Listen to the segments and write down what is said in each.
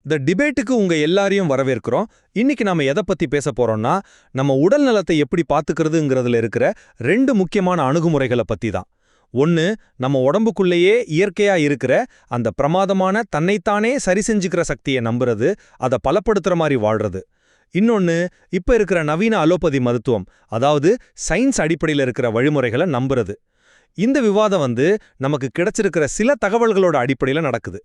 இந்த டிபேட்டுக்கு உங்க எல்லாரையும் வரவேற்கிறோம். இன்னைக்கு நாம எதை பத்தி பேச போறோம்னா, நம்ம உடல் நலத்தை எப்படி பாத்துக்கிறதுங்கிறதுல இருக்கிற 2 முக்கியமான அணுகுமுறைகளை பத்தி தான். ஒன்னு, நம்ம உடம்புக்குள்ளேயே இயற்கையா இருக்கிற அந்த பிரமாதமான தன்னைத்தானே சரி செஞ்சுக்கிற சக்தியை நம்புறது, அதை பலப்படுத்துற மாதிரி வாழ்றது. இன்னொன்னு, இப்ப இருக்கிற நவீன அலோபதி மருத்துவம், அதாவது சயின்ஸ் அடிப்படையில் இருக்கிற வழிமுறைகளை நம்புறது. இந்த விவாதம் நமக்கு கிடைச்சிருக்கிற சில தகவல்களோட அடிப்படையில் நடக்குது.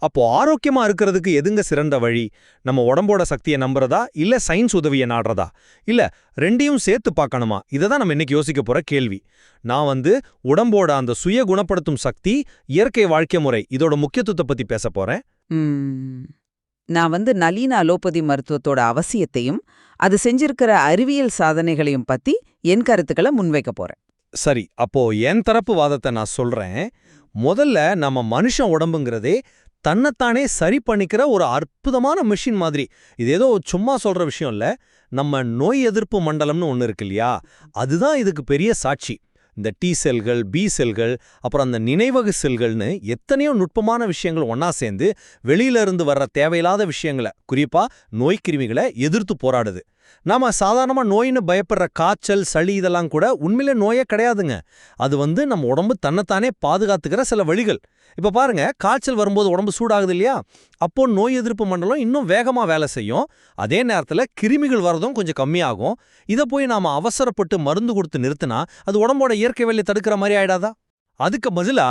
அப்போ ஆரோக்கியமா இருக்கிறதுக்கு எதுங்க சிறந்த வழி? நம்ம உடம்போட சக்தியை நம்புறதா, இல்ல சயின்ஸ் உதவியை நாடுறதா, இல்ல ரெண்டையும் சேர்த்து பார்க்கணுமா? இதை தான் நம்ம இன்னைக்கு யோசிக்க போற கேள்வி. நான் உடம்போட அந்த சுய குணப்படுத்தும் சக்தி, இயற்கை வாழ்க்கை முறை, இதோட முக்கியத்துவத்தை பத்தி பேச போறேன். நான் நவீன அலோபதி மருத்துவத்தோட அவசியத்தையும் அது செஞ்சிருக்கிற அறிவியல் சாதனைகளையும் பத்தி என் கருத்துக்களை முன்வைக்க போறேன். சரி, அப்போ என் தரப்பு வாதத்தை நான் சொல்றேன். முதல்ல நம்ம மனுஷன் உடம்புங்கிறதே தன்னைத்தானே சரி பண்ணிக்கிற ஒரு அற்புதமான மிஷின் மாதிரி. இது ஏதோ சும்மா சொல்ற விஷயம் இல்ல. நம்ம நோய் எதிர்ப்பு மண்டலம்னு ஒன்று இருக்கு இல்லையா, அதுதான் இதுக்கு பெரிய சாட்சி. இந்த டி செல்கள், பி செல்கள், அப்புறம் அந்த நினைவக செல்கள்னு எத்தனையோ நுட்பமான விஷயங்கள் ஒன்னா சேர்ந்து வெளியில இருந்து வர்ற தேவையில்லாத விஷயங்களை, குறிப்பா நோய்க்கிருமிகளை எதிர்த்து போராடுது. நாம சாதாரணமா நோயின்னு பயப்படுற காய்ச்சல், சளி இதெல்லாம் கூட உண்மையிலே நோயே கிடையாதுங்க. அது நம்ம உடம்பு தன்னைத்தானே பாதுகாத்துக்கிற சில வழிகள். இப்ப பாருங்க, காய்ச்சல் வரும்போது உடம்பு சூடாகுது இல்லையா, அப்போ நோய் எதிர்ப்பு மண்டலம் இன்னும் வேகமா வேலை செய்யும். அதே நேரத்துல கிருமிகள் வரதும் கொஞ்சம் கம்மியாகும். இதை போய் நாம அவசரப்பட்டு மருந்து கொடுத்து நிறுத்தினா அது உடம்போட இயற்கை வேலையை தடுக்கிற மாதிரி ஆயிடாதா? அதுக்கு பதிலா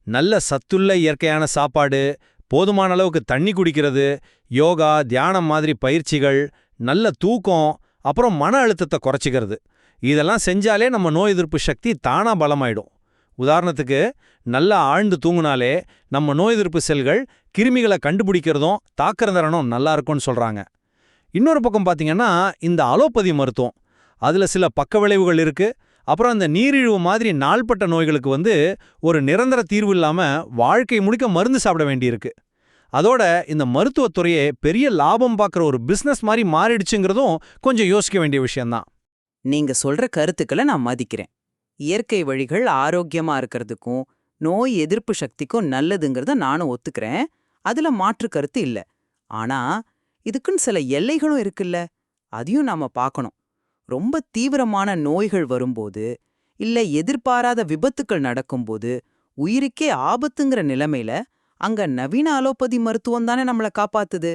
நல்ல சத்துள்ள இயற்கையான சாப்பாடு, போதுமான அளவுக்கு தண்ணி குடிக்கிறது, யோகா, தியானம் மாதிரி பயிற்சிகள், நல்ல தூக்கம், அப்புறம் மன அழுத்தத்தை குறைச்சிக்கிறது, இதெல்லாம் செஞ்சாலே நம்ம நோய் எதிர்ப்பு சக்தி தானா பலமாயிடும். உதாரணத்துக்கு, நல்லா ஆழ்ந்து தூங்குனாலே நம்ம நோய் எதிர்ப்பு செல்கள் கிருமிகளை கண்டுபிடிக்கிறதும் தாக்குறதரனும் நல்லா இருக்கும்னு சொல்றாங்க. இன்னொரு பக்கம் பார்த்தீங்கன்னா, இந்த அலோபதி மருத்துவம், அதுல சில பக்க விளைவுகள் இருக்கு. அப்புறம் இந்த நீரிழிவு மாதிரி நாள்பட்ட நோய்களுக்கு ஒரு நிரந்தர தீர்வு இல்லாம வாழ்க்கை முழுக்க மருந்து சாப்பிட வேண்டியிருக்கு. அதோட இந்த மருத்துவத்துறையே பெரிய லாபம் பார்க்குற ஒரு பிஸ்னஸ் மாதிரி மாறிடுச்சுங்கிறதும் கொஞ்சம் யோசிக்க வேண்டிய விஷயம்தான். நீங்க சொல்ற கருத்துக்களை நான் மதிக்கிறேன். இயற்கை வழிகள் ஆரோக்கியமா இருக்கிறதுக்கும் நோய் எதிர்ப்பு சக்திக்கும் நல்லதுங்கிறத நானும் ஒத்துக்கிறேன். அதுல மாற்று கருத்து இல்ல. ஆனா இதுக்குன்னு சில எல்லைகளும் இருக்குல்ல, அதையும் நாம பார்க்கணும். ரொம்ப தீவிரமான நோய்கள் வரும்போது, இல்ல எதிர்பாராத விபத்துக்கள் நடக்கும்போது, உயிருக்கே ஆபத்துங்கிற நிலைமையில அங்க நவீன அலோபதி மருத்துவம் தானே நம்மள காப்பாத்துது.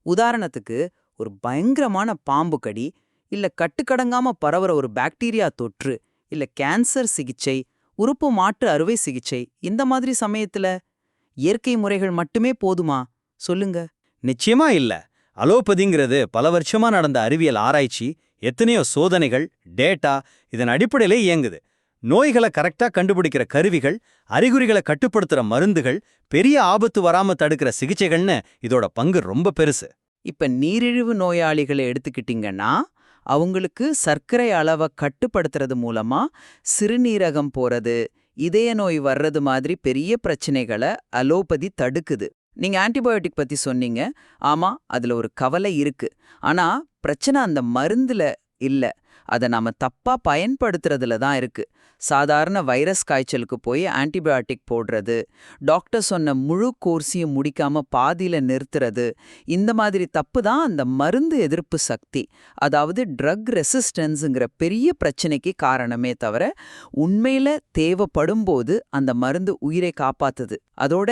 உதாரணத்துக்கு, ஒரு பயங்கரமான பாம்பு கடி, இல்ல கட்டுக்கடங்காம பரவுற ஒரு பாக்டீரியா தொற்று, இல்ல கேன்சர் சிகிச்சை, உறுப்பு மாற்று அறுவை சிகிச்சை, இந்த மாதிரி சமயத்துல இயற்கை முறைகள் மட்டுமே போதுமா? சொல்லுங்க. நிச்சயமா இல்ல. அலோபதிங்கிறது பல வருஷமா நடந்த அறிவியல் ஆராய்ச்சி, எத்தனையோ சோதனைகள், டேட்டா, இதன் அடிப்படையிலே இயங்குது. நோய்களை கரெக்டா கண்டுபிடிக்கிற கருவிகள், அறிகுறிகளை கட்டுப்படுத்துற மருந்துகள், பெரிய ஆபத்து வராம தடுக்கிற சிகிச்சைகள்னு இதோட பங்கு ரொம்ப பெருசு. இப்ப நீரிழிவு நோயாளிகளை எடுத்துக்கிட்டீங்கன்னா, அவங்களுக்கு சர்க்கரை அளவை கட்டுப்படுத்துறது மூலமா சிறுநீரகம் போறது, இதய நோய் வர்றது மாதிரி பெரிய பிரச்சனைகளை அலோபதி தடுக்குது. நீங்க ஆன்டிபயோட்டிக் பத்தி சொன்னீங்க. ஆமா, அதுல ஒரு கவலை இருக்கு. ஆனா பிரச்சனை அந்த மருந்துல இல்ல, அதை நாம தப்பா பயன்படுத்துறதுல தான் இருக்கு. சாதாரண வைரஸ் காய்ச்சலுக்கு போய் ஆன்டிபயோட்டிக் போடுறது, டாக்டர் சொன்ன முழு கோர்ஸையும் முடிக்காம பாதியில நிறுத்துறது, இந்த மாதிரி தப்பு தான் அந்த மருந்து எதிர்ப்பு சக்தி, அதாவது ட்ரக் ரெசிஸ்டன்ஸுங்கிற பெரிய பிரச்சனைக்கு காரணமே தவிர, உண்மையில தேவைப்படும் போது அந்த மருந்து உயிரை காப்பாத்துது. அதோட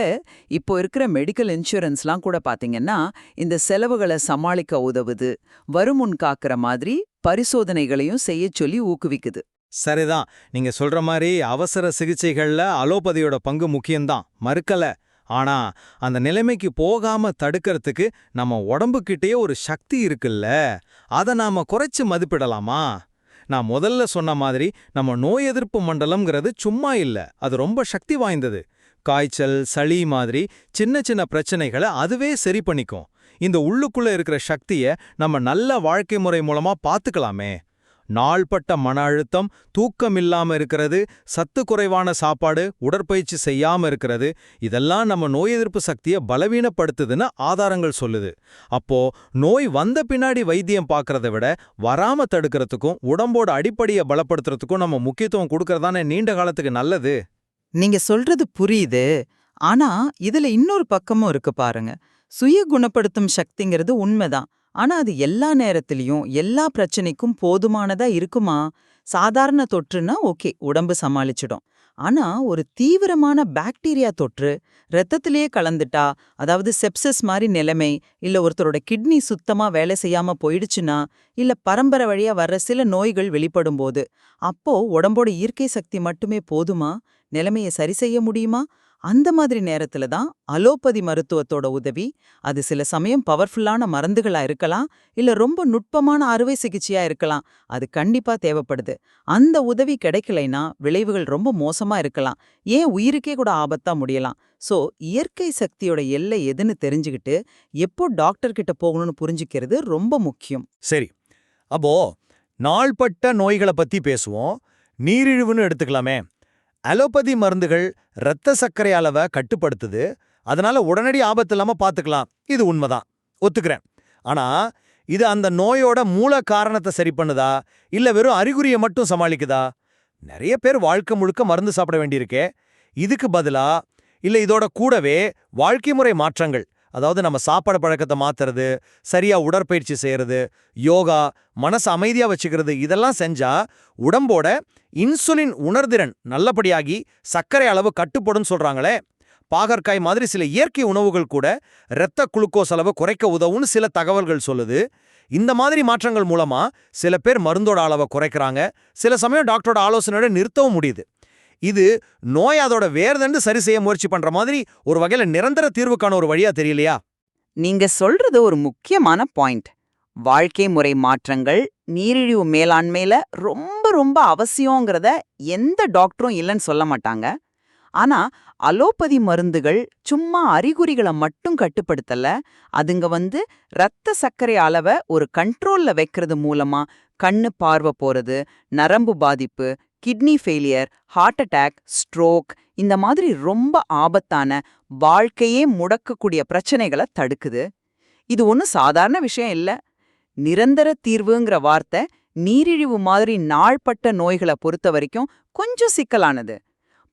இப்போ இருக்கிற மெடிக்கல் இன்சூரன்ஸ்லாம் கூட பாத்தீங்கன்னா இந்த செலவுகளை சமாளிக்க உதவுது, வருமுன் காக்கிற மாதிரி பரிசோதனைகளையும் செய்ய சொல்லி ஊக்குவிக்குது. சரிதான், நீங்க சொல்ற மாதிரி அவசர சிகிச்சைகள்ல அலோபதியோட பங்கு முக்கியம்தான், மறுக்கல. ஆனா அந்த நிலைமைக்கு போகாம தடுக்கிறதுக்கு நம்ம உடம்புக்கிட்டேயே ஒரு சக்தி இருக்குல்ல, அதை நாம குறைச்சு மதிப்பிடலாமா? நான் முதல்ல சொன்ன மாதிரி நம்ம நோய் எதிர்ப்பு மண்டலம்ங்கிறது சும்மா இல்ல, அது ரொம்ப சக்தி வாய்ந்தது. காய்ச்சல், சளி மாதிரி சின்ன சின்ன பிரச்சனைகளை அதுவே சரி பண்ணிக்கும். இந்த உள்ளுக்குள்ள இருக்கிற சக்தியை நம்ம நல்ல வாழ்க்கை முறை மூலமா பாத்துக்கலாமே. நாள்பட்ட மன அழுத்தம், தூக்கம் இல்லாம இருக்கிறது, சத்து குறைவான சாப்பாடு, உடற்பயிற்சி செய்யாம இருக்கிறது, இதெல்லாம் நம்ம நோய் எதிர்ப்பு சக்தியை பலவீனப்படுத்துதுன்னு ஆதாரங்கள் சொல்லுது. அப்போ நோய் வந்த பின்னாடி வைத்தியம் பார்க்கறத விட வராம தடுக்கிறதுக்கும் உடம்போட அடிப்படையை பலப்படுத்துறதுக்கும் நம்ம முக்கியத்துவம் கொடுக்கறதானே நீண்ட காலத்துக்கு நல்லது. நீங்க சொல்றது புரியுது. ஆனா இதுல இன்னொரு பக்கமும் இருக்கு பாருங்க. சுய குணப்படுத்தும் சக்திங்கிறது உண்மைதான். ஆனா அது எல்லா நேரத்திலயும் எல்லா பிரச்சனைக்கும் போதுமானதா இருக்குமா? சாதாரண தொற்றுன்னா ஓகே, உடம்பு சமாளிச்சிடும். ஆனா ஒரு தீவிரமான பாக்டீரியா தொற்று ரத்தத்திலேயே கலந்துட்டா, அதாவது செப்சிஸ் மாதிரி நிலைமை, இல்ல ஒருத்தரோட கிட்னி சுத்தமா வேலை செய்யாம போயிடுச்சுன்னா, இல்ல பரம்பரை வழியா வர்ற சில நோய்கள் வெளிப்படும்போது, அப்போ உடம்போட இயற்கை சக்தி மட்டுமே போதுமா? நிலைமையை சரி செய்ய முடியுமா? அந்த மாதிரி நேரத்துல தான் அலோபதி மருத்துவத்தோட உதவி, அது சில சமயம் பவர்ஃபுல்லான மருந்துகளா இருக்கலாம், இல்ல ரொம்ப நுட்பமான அறுவை சிகிச்சையா இருக்கலாம். அது கண்டிப்பா தேவைப்படுது. அந்த உதவி கிடைக்கலைன்னா விளைவுகள் ரொம்ப மோசமா இருக்கலாம், ஏன் உயிருக்கே கூட ஆபத்தா முடியலாம். சோ இயற்கை சக்தியோட எல்லை எதுன்னு தெரிஞ்சுக்கிட்டு எப்போ டாக்டர் கிட்ட போகணும்னு புரிஞ்சுக்கிறது ரொம்ப முக்கியம். சரி, அப்போ நாள்பட்ட நோய்களை பத்தி பேசுவோம். நீரிழிவுன்னு எடுத்துக்கலாமே. அலோபதி மருந்துகள் இரத்த சர்க்கரை அளவை கட்டுப்படுத்துது, அதனால உடனடி ஆபத்து இல்லாம பாத்துக்கலாம். இது உண்மைதான், ஒத்துக்கிறேன். ஆனா இது அந்த நோயோட மூல காரணத்தை சரி பண்ணுதா, இல்ல வெறும் அறிகுறியை மட்டும் சமாளிக்குதா? நிறைய பேர் வாழ்க்கை முழுக்க மருந்து சாப்பிட வேண்டியிருக்கே. இதுக்கு பதிலா இல்ல இதோட கூடவே வாழ்க்கை முறை மாற்றங்கள், அதாவது நம்ம சாப்பாடு பழக்கத்தை மாத்துறது, சரியா உடற்பயிற்சி செய்யறது, யோகா, மனசு அமைதியா வச்சுக்கிறது, இதெல்லாம் செஞ்சா உடம்போட இன்சுலின் உணர்திறன் நல்லபடியாகி சர்க்கரை அளவு கட்டுப்படும் சொல்றாங்களே. பாகற்காய் மாதிரி சில இயற்கை உணவுகள் கூட இரத்த குளுக்கோஸ் அளவு குறைக்க உதவுன்னு சில தகவல்கள் சொல்லுது. இந்த மாதிரி மாற்றங்கள் மூலமா சில பேர் மருந்தோட அளவை குறைக்கிறாங்க, சில சமயம் டாக்டரோட ஆலோசனையோட நிறுத்தவும் முடியுது. இது நோய் அதோட வேர்தண்டு சரி செய்ய முயற்சி பண்ற மாதிரி ஒரு வகையில நிரந்தர தீர்வுக்கான ஒரு வழியா தெரியலையா? நீங்க சொல்றது ஒரு முக்கியமான பாயிண்ட். வாழ்க்கை முறை மாற்றங்கள் நீரிழிவு மேலாண்மையில ரொம்ப ரொம்ப அவசியங்கிறத எந்த டாக்டரும் இல்லைன்னு சொல்ல மாட்டாங்க. ஆனா அலோபதி மருந்துகள் சும்மா அறிகுறிகளை மட்டும் கட்டுப்படுத்தல, அதுங்க ரத்த சர்க்கரை அளவை ஒரு கண்ட்ரோல்ல வைக்கிறது மூலமா கண்ணு பார்வை போறது, நரம்பு பாதிப்பு, kidney failure, heart attack, stroke, இந்த மாதிரி ரொம்ப ஆபத்தான வாழ்க்கையே முடக்கக்கூடிய பிரச்சனைகளை தடுக்குது. இது ஒன்றும் சாதாரண விஷயம் இல்ல. நிரந்தர தீர்வுங்கிற வார்த்தை நீரிழிவு மாதிரி நாள்பட்ட நோய்களை பொறுத்த வரைக்கும் கொஞ்சம் சிக்கலானது.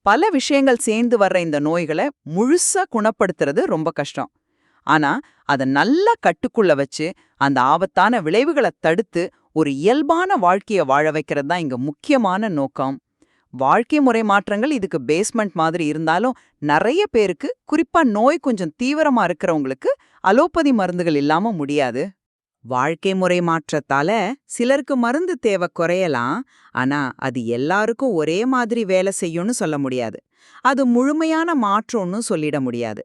பல விஷயங்கள் சேர்ந்து வர்ற இந்த நோய்களை முழுசா குணப்படுத்துறது ரொம்ப கஷ்டம். ஆனா அதை நல்லா கட்டுக்குள்ள வச்சு அந்த ஆபத்தான விளைவுகளை தடுத்து ஒரு இயல்பான வாழ்க்கைய வாழ வைக்கிறது தான் இங்க முக்கியமான நோக்கம். வாழ்க்கை முறை மாற்றங்கள் இதுக்கு பேஸ்மெண்ட் மாதிரி இருந்தாலும் நிறைய பேருக்கு, குறிப்பா நோய் கொஞ்சம் தீவிரமா இருக்கிறவங்களுக்கு அலோபதி மருந்துகள் இல்லாம முடியாது. வாழ்க்கை முறை மாற்றத்தால சிலருக்கு மருந்து தேவை குறையலாம், ஆனா அது எல்லாருக்கும் ஒரே மாதிரி வேலை செய்யும்னு சொல்ல முடியாது. அது முழுமையான மாற்றம்னு சொல்லிட முடியாது.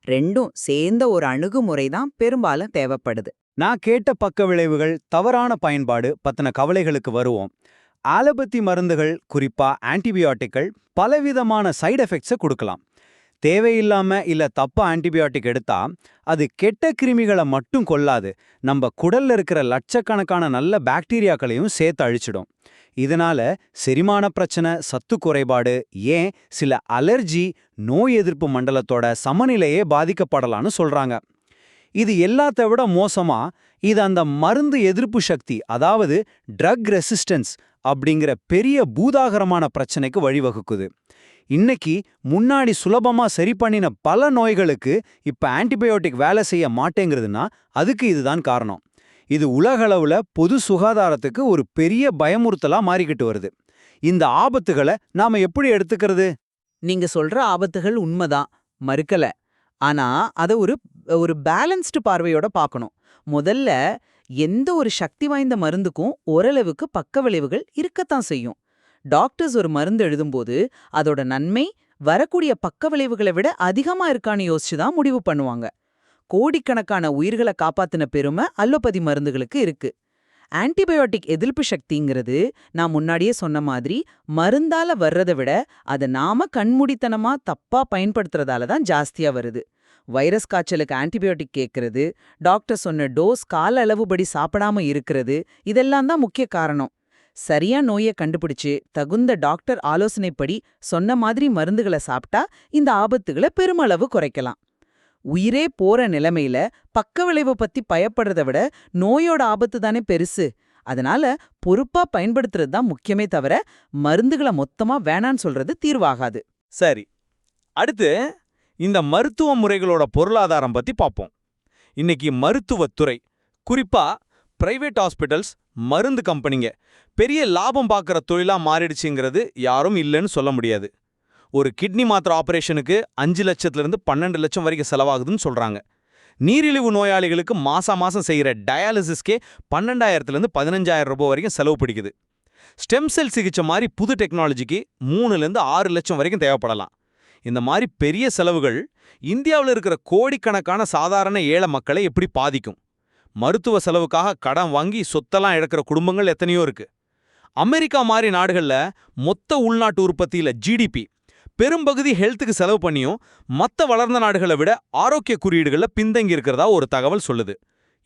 ரெண்டும் சேர்ந்த ஒரு அணுகுமுறை தான் பெரும்பாலும் தேவைப்படுது. நான் கேட்ட பக்க விளைவுகள், தவறான பயன்பாடு பத்தின கவலைகளுக்கு வருவோம். ஆலோபதி மருந்துகள், குறிப்பா ஆன்டிபயோட்டிக்கள், பலவிதமான சைடு எஃபெக்ட்ஸை கொடுக்கலாம். தேவையில்லாம இல்ல தப்பா ஆன்டிபயோட்டிக் எடுத்தா அது கெட்ட கிருமிகளை மட்டும் கொல்லாது, நம்ம குடல்ல இருக்கிற லட்சக்கணக்கான நல்ல பாக்டீரியாக்களையும் சேர்த்து அழிச்சிடும். இதனால செரிமான பிரச்சனை, சத்து குறைபாடு, ஏன் சில அலர்ஜி, நோய் எதிர்ப்பு மண்டலத்தோட சமநிலையே பாதிக்கப்படலான்னு சொல்றாங்க. இது எல்லாத்த விட மோசமா, இது அந்த மருந்து எதிர்ப்பு சக்தி, அதாவது ட்ரக் ரெசிஸ்டன்ஸ் அப்படிங்கிற பெரிய பூதாகரமான பிரச்சனைக்கு வழிவகுக்குது. இன்னைக்கு முன்னாடி சுலபமா சரி பண்ணின பல நோய்களுக்கு இப்ப ஆன்டிபயோட்டிக் வேலை செய்ய மாட்டேங்கிறதுனா அதுக்கு இதுதான் காரணம். இது உலகளவுல பொது சுகாதாரத்துக்கு ஒரு பெரிய பயமுறுத்தலா மாறிக்கிட்டு வருது. இந்த ஆபத்துகளை நாம எப்படி எடுத்துக்கிறது? நீங்க சொல்ற ஆபத்துகள் உண்மைதான், மறுக்கல. ஆனா அத ஒரு பேலன்ஸ்டு பார்வையோட பார்க்கணும். முதல்ல எந்த ஒரு சக்தி வாய்ந்த மருந்துக்கும் ஓரளவுக்கு பக்க விளைவுகள் இருக்கத்தான் செய்யும். டாக்டர்ஸ் ஒரு மருந்து எழுதும்போது அதோட நன்மை வரக்கூடிய பக்க விளைவுகளை விட அதிகமா இருக்கான்னு யோசிச்சுதான் முடிவு பண்ணுவாங்க. கோடிக்கணக்கான உயிர்களை காப்பாத்தின பெருமை அலோபதி மருந்துகளுக்கு இருக்கு. ஆன்டிபயோட்டிக் எதிர்ப்பு சக்திங்கிறது நான் முன்னாடியே சொன்ன மாதிரி மருந்தால வர்றதை விட அதை நாம கண்மூடித்தனமா தப்பா பயன்படுத்துறதால தான் ஜாஸ்தியா வருது. வைரஸ் காய்ச்சலுக்கு ஆன்டிபயோட்டிக் கேட்கறது, டாக்டர் சொன்ன டோஸ் கால அளவுபடி சாப்பிடாம இருக்கிறது, இதெல்லாம் தான் முக்கிய காரணம். சரியா நோயை கண்டுபிடிச்சு தகுந்த டாக்டர் ஆலோசனைப்படி சொன்ன மாதிரி மருந்துகளை சாப்பிட்டா இந்த ஆபத்துகளை பெருமளவு குறைக்கலாம். உயிரே போற நிலைமையில பக்க விளைவு பத்தி பயப்படுறத விட நோயோட ஆபத்து தானே பெருசு. அதனால பொறுப்பா பயன்படுத்துறது தான் முக்கியமே தவிர மருந்துகளை மொத்தமா வேணான்னு சொல்றது தீர்வாகாது. சரி, அடுத்து இந்த மருத்துவ முறைகளோட பொருளாதாரம் பத்தி பார்ப்போம். இன்னைக்கு மருத்துவத்துறை, குறிப்பா பிரைவேட் ஹாஸ்பிட்டல்ஸ், மருந்து கம்பெனிங்க பெரிய லாபம் பார்க்குற தொழிலா மாறிடுச்சுங்கிறது யாரும் இல்லைன்னு சொல்ல முடியாது. ஒரு கிட்னி மாத்திரை ஆபரேஷனுக்கு 5 லட்சத்திலிருந்து 12 லட்சம் வரைக்கும் செலவாகுதுன்னு சொல்றாங்க. நீரிழிவு நோயாளிகளுக்கு மாசம் செய்யற டயாலிசிஸ்க்கே 12,000லேருந்து 15,000 ரூபாய் வரைக்கும் செலவு பிடிக்குது. ஸ்டெம் செல் சிகிச்சை மாதிரி புது டெக்னாலஜிக்கு 3லேருந்து 6 லட்சம் வரைக்கும் தேவைப்படலாம். இந்த மாதிரி பெரிய செலவுகள் இந்தியாவில் இருக்கிற கோடிக்கணக்கான சாதாரண ஏழை மக்களை எப்படி பாதிக்கும்? மருத்துவ செலவுக்காக கடன் வாங்கி சொத்தெல்லாம் இழக்கிற குடும்பங்கள் எத்தனையோ இருக்கு. அமெரிக்கா மாதிரி நாடுகள்ல மொத்த உள்நாட்டு உற்பத்தியில ஜிடிபி பெரும்பகுதி ஹெல்த்துக்கு செலவு பண்ணியும் மற்ற வளர்ந்த நாடுகளை விட ஆரோக்கிய குறியீடுகளில் பின்தங்கி இருக்கிறதா ஒரு தகவல் சொல்லுது.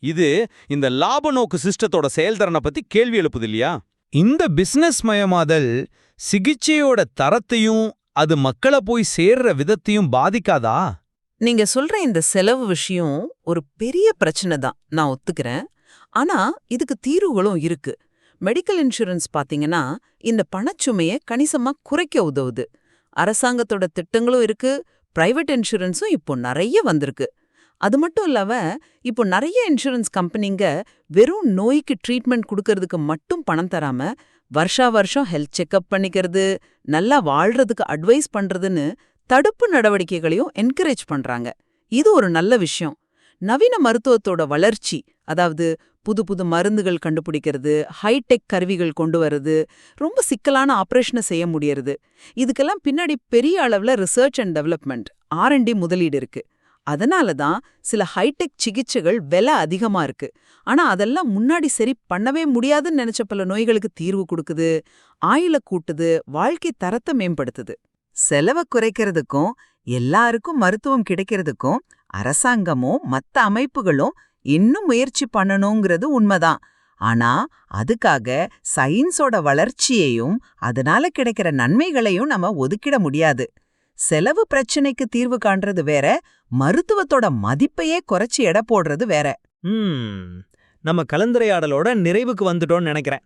இது இந்த லாப நோக்கு சிஸ்டத்தோட செயல்திறனை பத்தி கேள்வி எழுப்புது இல்லையா? இந்த பிசினஸ் மயமாதல் சிகிச்சையோட தரத்தையும் அது மக்களை போய் சேர்ற விதத்தையும் பாதிக்காதா? நீங்க சொல்ற இந்த செலவு விஷயம் ஒரு பெரிய பிரச்சனை தான், நான் ஒத்துக்கிறேன். ஆனா இதுக்கு தீர்வுகளும் இருக்கு. மெடிக்கல் இன்சூரன்ஸ் பாத்தீங்கன்னா இந்த பணச்சுமையை கணிசமா குறைக்க உதவுது. அரசாங்கத்தோட திட்டங்களும் இருக்கு, பிரைவேட் இன்சூரன்ஸும் இப்போ நிறைய வந்திருக்கு. அது மட்டும் இல்லாம இப்போ நிறைய இன்சூரன்ஸ் கம்பெனிங்க வெறும் நோய்க்கு ட்ரீட்மெண்ட் கொடுக்கறதுக்கு மட்டும் பணம் தராம வருஷம் ஹெல்த் செக்அப் பண்ணிக்கிறது, நல்லா வாழ்றதுக்கு அட்வைஸ் பண்றதுன்னு தடுப்பு நடவடிக்கைகளையும் என்கரேஜ் பண்றாங்க. இது ஒரு நல்ல விஷயம். நவீன மருத்துவத்தோட வளர்ச்சி, அதாவது புது புது மருந்துகள் கண்டுபிடிக்கிறது, ஹைடெக் கருவிகள் கொண்டு வர்றது, ரொம்ப சிக்கலான ஆபரேஷனை செய்ய முடியறது, இதுக்கெல்லாம் பின்னாடி பெரிய அளவுல ரிசர்ச் அண்ட் டெவலப்மெண்ட் R&D முதலீடு இருக்கு. அதனால தான் சில ஹைடெக் சிகிச்சைகள் விலை அதிகமா இருக்கு. ஆனா அதெல்லாம் முன்னாடி சரி பண்ணவே முடியாதுன்னு நினைச்ச பல நோய்களுக்கு தீர்வு கொடுக்குது, ஆயுள கூட்டுது, வாழ்க்கை தரத்தை மேம்படுத்துது. செலவை குறைக்கிறதுக்கும் எல்லாருக்கும் மருத்துவம் கிடைக்கிறதுக்கும் அரசாங்கமும் மத்த அமைப்புகளும் இன்னும் முயற்சி பண்ணணுங்கிறது உண்மைதான். ஆனா அதுக்காக சயின்ஸோட வளர்ச்சியையும் அதனால கிடைக்கிற நன்மைகளையும் நம்ம ஒதுக்கிட முடியாது. செலவு பிரச்சனைக்கு தீர்வு காண்றது வேற, மருத்துவத்தோட மதிப்பையே குறைச்சி எடை போடுறது வேற. நம்ம கலந்துரையாடலோட நிறைவுக்கு வந்துட்டோம்னு நினைக்கிறேன்.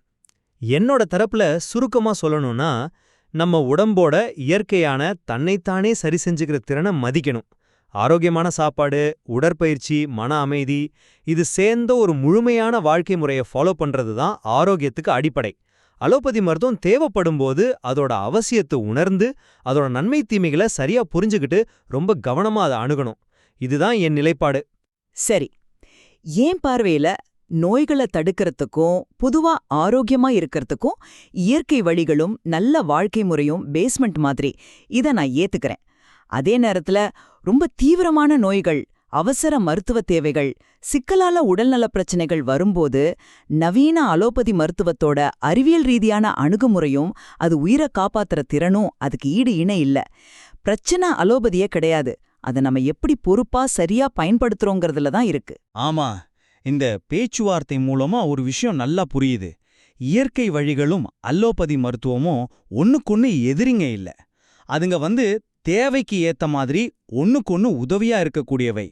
என்னோட தரப்புல சுருக்கமா சொல்லணும்னா, நம்ம உடம்போட இயற்கையான தன்னைத்தானே சரி செஞ்சுக்கிற திறனை மதிக்கணும். ஆரோக்கியமான சாப்பாடு, உடற்பயிற்சி, மன அமைதி, இது சேர்ந்த ஒரு முழுமையான வாழ்க்கை முறையை ஃபாலோ பண்றது தான் ஆரோக்கியத்துக்கு அடிப்படை. அலோபதி மருத்துவம் தேவைப்படும்போது அதோட அவசியத்தை உணர்ந்து அதோட நன்மை தீமைகளை சரியா புரிஞ்சுக்கிட்டு ரொம்ப கவனமா அதை அணுகணும். இதுதான் என் நிலைப்பாடு. சரி, ஏன் பார்வையில நோய்களை தடுக்கிறதுக்கும் பொதுவா ஆரோக்கியமா இருக்கிறதுக்கும் இயற்கை வழிகளும் நல்ல வாழ்க்கை முறையும் பேஸ்மெண்ட் மாதிரி, இதை நான் ஏத்துக்கிறேன். அதே நேரத்துல ரொம்ப தீவிரமான நோய்கள், அவசர மருத்துவ தேவைகள், சிக்கலால உடல்நல பிரச்சனைகள் வரும்போது நவீன அலோபதி மருத்துவத்தோட அறிவியல் ரீதியான அணுகுமுறையும் அது உயிரை காப்பாத்துற திறனும் அதுக்கு ஈடு இணை இல்ல. பிரச்சனை அலோபதியே கிடையாது, அதை நம்ம எப்படி பொறுப்பா சரியா பயன்படுத்துறோங்கிறதுல தான் இருக்கு. ஆமா, இந்த பேச்சுவார்த்தை மூலமா ஒரு விஷயம் நல்லா புரியுது. இயற்கை வழிகளும் அல்லோபதி மருத்துவமும் ஒன்னுக்கொன்னு எதிரிங்க இல்ல. அதுங்க தேவைக்கு ஏத்த மாதிரி ஒன்னுக்கொன்னு உதவியா இருக்கக்கூடியவை.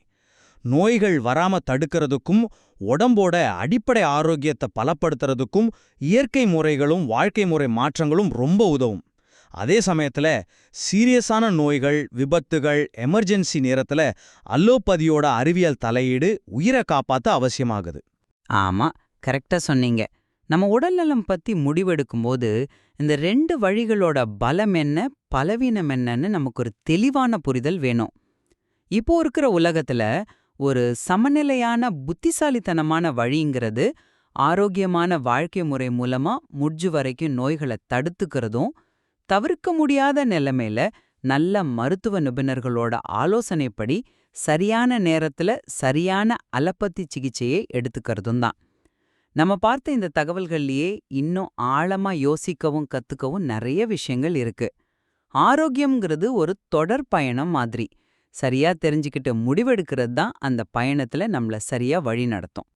நோய்கள் வராம தடுக்கிறதுக்கும் உடம்போட அடிப்படை ஆரோக்கியத்தை பலப்படுத்துறதுக்கும் இயற்கை முறைகளும் வாழ்க்கை முறை மாற்றங்களும் ரொம்ப உதவும். அதே சமயத்துல சீரியஸான நோய்கள், விபத்துகள், எமர்ஜென்சி நேரத்துல அல்லோபதியோட அறிவியல் தலையீடு உயிரை காப்பாத்த அவசியமாகுது. ஆமா, கரெக்டா சொன்னீங்க. நம்ம உடல்நலம் பத்தி முடிவெடுக்கும்போது இந்த 2 வழிகளோட பலம் என்ன, பலவீனம் என்னன்னு நமக்கு ஒரு தெளிவான புரிதல் வேணும். இப்போ இருக்கிற உலகத்துல ஒரு சமநிலையான புத்திசாலித்தனமான வழிங்கிறது ஆரோக்கியமான வாழ்க்கை முறை மூலமா முடிஞ்ச வரைக்கும் நோய்களை தடுத்துக்கிறதும், தவிர்க்க முடியாத நிலைமையில நல்ல மருத்துவ நிபுணர்களோட ஆலோசனைப்படி சரியான நேரத்துல சரியான அலோபதி சிகிச்சையை எடுத்துக்கிறதும் தான். நம்ம பார்த்த இந்த தகவல்கள்லயே இன்னும் ஆழமா யோசிக்கவும் கத்துக்கவும் நிறைய விஷயங்கள் இருக்கு. ஆரோக்கியம்ங்கிறது ஒரு தொடர் பயணம் மாதிரி. சரியா தெரிஞ்சுக்கிட்டு முடிவெடுக்கிறது தான் அந்த பயணத்துல நம்மள சரியா வழி நடத்தும்.